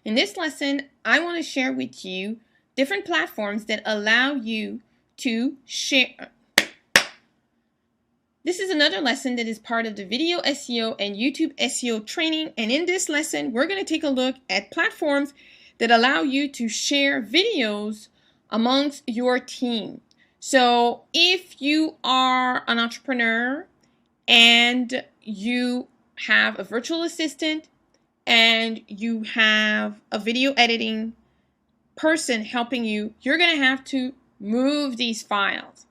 In this lesson, I want to share with you different platforms that allow you to share. This is another lesson that is part of the video SEO and YouTube SEO training. And in this lesson, we're going to take a look at platforms that allow you to share videos amongst your team. So if you are an entrepreneur and you have a virtual assistant and you have a video editing person helping you, you're going to have to move these files.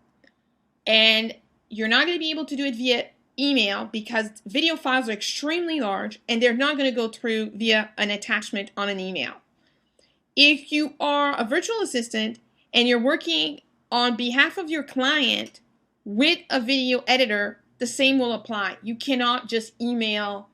And you're not going to be able to do it via email because video files are extremely large and they're not going to go through via an attachment on an email. If you are a virtual assistant and you're working on behalf of your client with a video editor, the same will apply. You cannot just email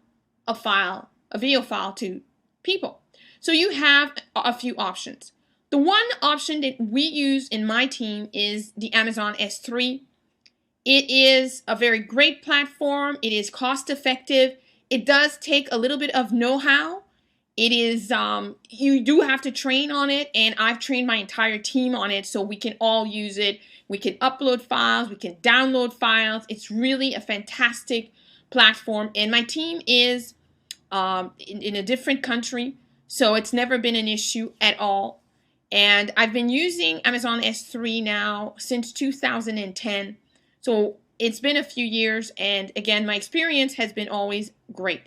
a video file to people. So you have a few options. The one option that we use in my team is the Amazon S3. It is a very great platform. It is cost effective. It does take a little bit of know-how. It is, you do have to train on it, and I've trained my entire team on it so we can all use it. We can upload files, we can download files. It's really a fantastic platform, and my team is in a different country, so it's never been an issue at all. And I've been using Amazon S3 now since 2010. So it's been a few years, and again, my experience has been always great.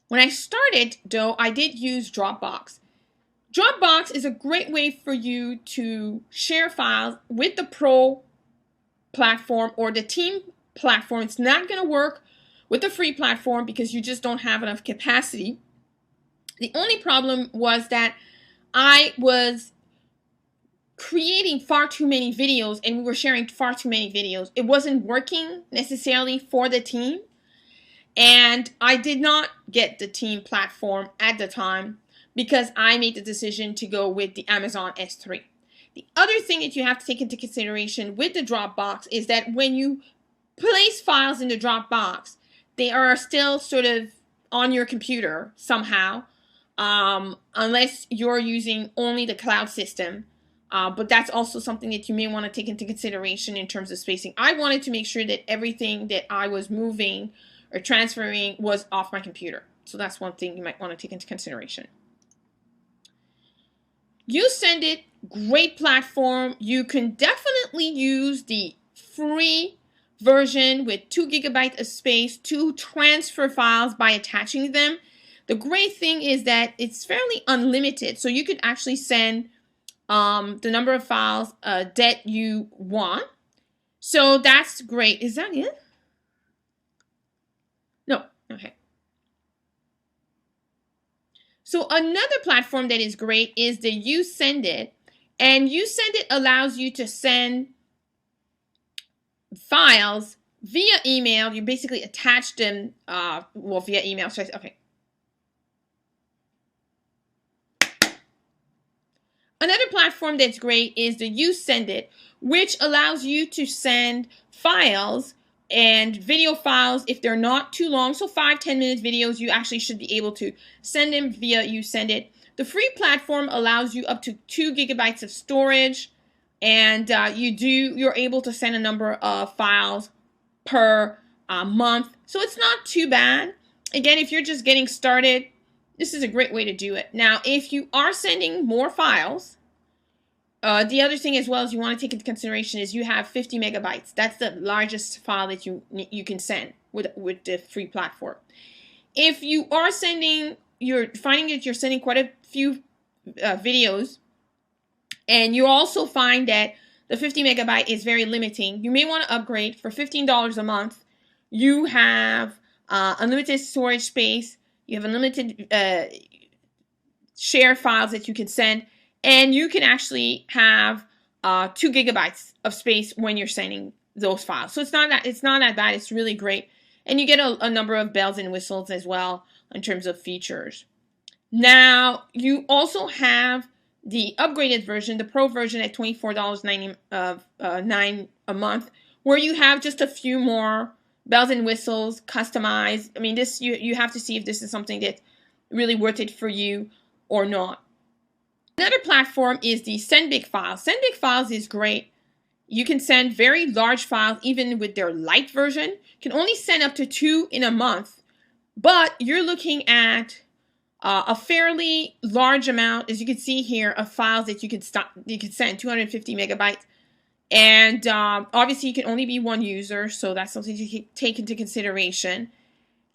When I started, though, I did use Dropbox. Dropbox is a great way for you to share files with the Pro platform or the Team platform. It's not going to work with the free platform because you just don't have enough capacity. The only problem was that I was creating far too many videos and we were sharing far too many videos. It wasn't working necessarily for the team, and I did not get the team platform at the time because I made the decision to go with the Amazon S3. The other thing that you have to take into consideration with the Dropbox is that when you place files in the Dropbox, they are still sort of on your computer somehow, unless you're using only the cloud system. But that's also something that you may want to take into consideration in terms of spacing. I wanted to make sure that everything that I was moving or transferring was off my computer. So that's one thing you might want to take into consideration. YouSendIt, great platform. You can definitely use the free version with 2 GB of space to transfer files by attaching them. The great thing is that it's fairly unlimited, so you could actually send the number of files that you want. So that's great. Is that it? No. Okay. So another platform that is great is the YouSendIt, and YouSendIt allows you to send files via email. You basically attach them via email. So okay. Another platform that's great is the YouSendIt, which allows you to send files and video files if they're not too long. So 5-10 minute videos, you actually should be able to send them via YouSendIt. The free platform allows you up to 2 GB of storage, and you're able to send a number of files per month. So it's not too bad. Again, if you're just getting started, this is a great way to do it. Now, if you are sending more files, the other thing as well as you want to take into consideration is you have 50 megabytes. That's the largest file that you can send with the free platform. If you are you're finding that you're sending quite a few videos, and you also find that the 50 megabyte is very limiting, you may want to upgrade. For $15 a month, you have unlimited storage space. You have unlimited share files that you can send, and you can actually have 2 GB of space when you're sending those files. So it's not that bad. It's really great, and you get a number of bells and whistles as well in terms of features. Now you also have the upgraded version, the Pro version at $24.99 a month, where you have just a few more bells and whistles, customized. I mean, this you have to see if this is something that really worth it for you or not. Another platform is the SendBig Files. SendBig Files is great. You can send very large files even with their light version. You can only send up to 2 in a month, but you're looking at a fairly large amount, as you can see here, of files that you can send, 250 megabytes. And obviously, you can only be one user, so that's something to take into consideration.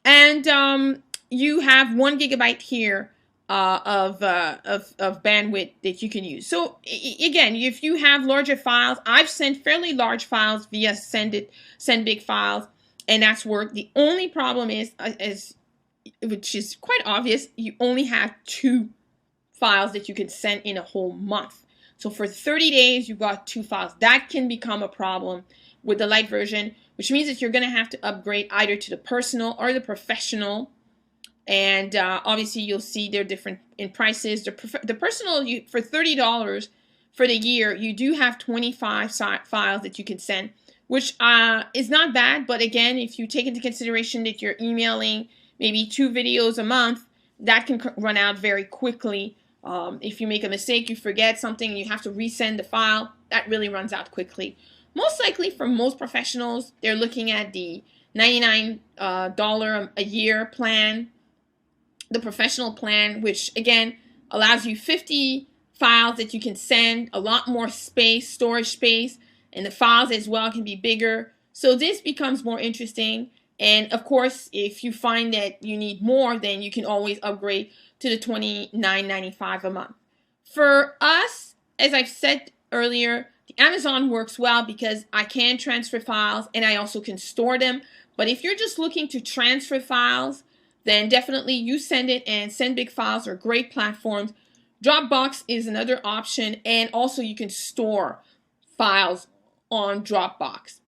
And you have 1 gigabyte here of bandwidth that you can use. So again, if you have larger files, I've sent fairly large files via SendBig Files, and that's worked. The only problem is which is quite obvious, you only have 2 files that you can send in a whole month. So for 30 days, you've got 2 files. That can become a problem with the light version, which means that you're going to have to upgrade either to the personal or the professional. And obviously, you'll see they're different in prices. The personal, for $30 for the year, you do have 25 files that you can send, which is not bad. But again, if you take into consideration that you're emailing maybe 2 videos a month, that can run out very quickly. If you make a mistake, you forget something, you have to resend the file, that really runs out quickly. Most likely for most professionals, they're looking at the $99 a year plan, the professional plan, which again allows you 50 files that you can send, a lot more space, storage space, and the files as well can be bigger. So this becomes more interesting. And of course, if you find that you need more, then you can always upgrade to the $29.95 a month. For us, as I've said earlier, the Amazon works well because I can transfer files and I also can store them. But if you're just looking to transfer files, then definitely you send it, and SendBig Files are great platforms. Dropbox is another option, and also you can store files on Dropbox.